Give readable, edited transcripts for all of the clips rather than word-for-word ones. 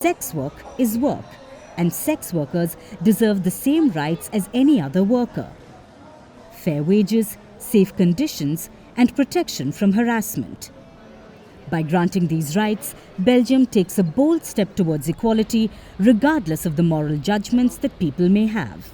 Sex work is work, and sex workers deserve the same rights as any other worker. Fair wages, safe conditions, and protection from harassment. By granting these rights, Belgium takes a bold step towards equality, regardless of the moral judgments that people may have.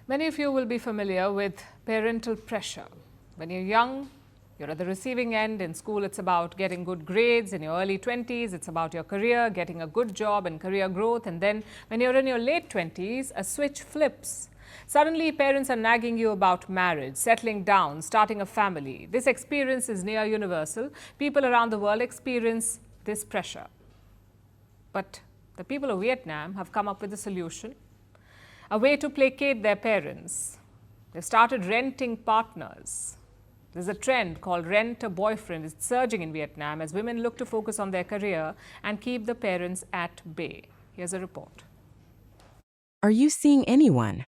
Many of you will be familiar with parental pressure. When you're young, you're at the receiving end. In school, it's about getting good grades. In your early 20s, it's about your career, getting a good job and career growth. And then when you're in your late 20s, a switch flips. Suddenly, parents are nagging you about marriage, settling down, starting a family. This experience is near universal. People around the world experience this pressure. But the people of Vietnam have come up with a solution, a way to placate their parents. They've started renting partners. There's a trend called rent a boyfriend. It's surging in Vietnam as women look to focus on their career and keep the parents at bay. Here's a report. Are you seeing anyone?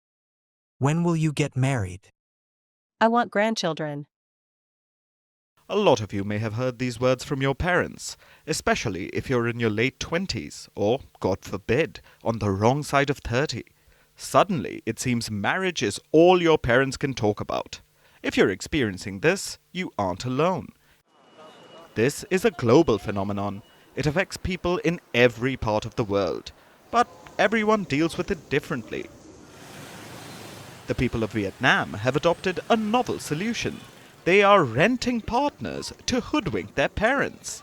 When will you get married? I want grandchildren. A lot of you may have heard these words from your parents, especially if you're in your late 20s or, God forbid, on the wrong side of 30. Suddenly, it seems marriage is all your parents can talk about. If you're experiencing this, you aren't alone. This is a global phenomenon. It affects people in every part of the world, but everyone deals with it differently. The people of Vietnam have adopted a novel solution. They are renting partners to hoodwink their parents.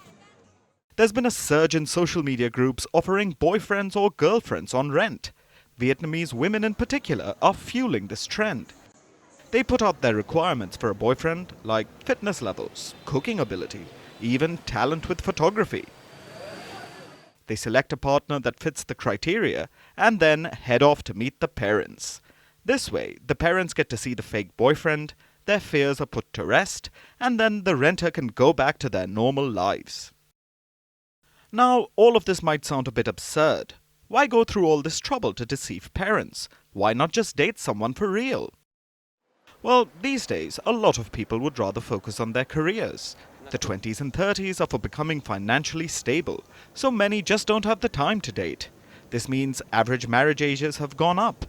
There's been a surge in social media groups offering boyfriends or girlfriends on rent. Vietnamese women in particular are fueling this trend. They put out their requirements for a boyfriend, like fitness levels, cooking ability, even talent with photography. They select a partner that fits the criteria and then head off to meet the parents. This way, the parents get to see the fake boyfriend, their fears are put to rest, and then the renter can go back to their normal lives. Now, all of this might sound a bit absurd. Why go through all this trouble to deceive parents? Why not just date someone for real? Well, these days, a lot of people would rather focus on their careers. The 20s and 30s are for becoming financially stable, so many just don't have the time to date. This means average marriage ages have gone up.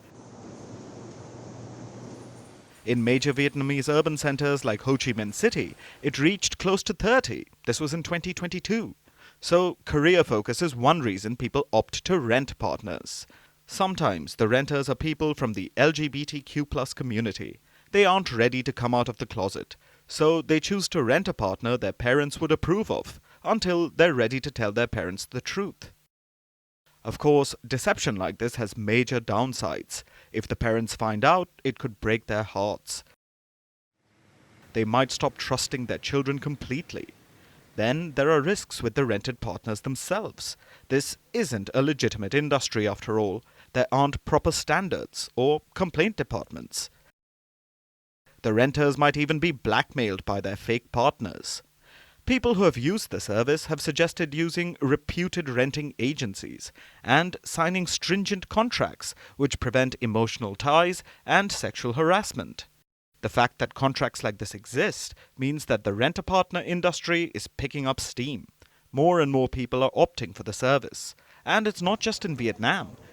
In major Vietnamese urban centers like Ho Chi Minh City, it reached close to 30. This was in 2022. So, career focus is one reason people opt to rent partners. Sometimes the renters are people from the LGBTQ+ community. They aren't ready to come out of the closet, so they choose to rent a partner their parents would approve of until they're ready to tell their parents the truth. Of course, deception like this has major downsides. If the parents find out, it could break their hearts. They might stop trusting their children completely. Then there are risks with the rented partners themselves. This isn't a legitimate industry after all. There aren't proper standards or complaint departments. The renters might even be blackmailed by their fake partners. People who have used the service have suggested using reputed renting agencies and signing stringent contracts which prevent emotional ties and sexual harassment. The fact that contracts like this exist means that the rent-a-partner industry is picking up steam. More and more people are opting for the service. And it's not just in Vietnam.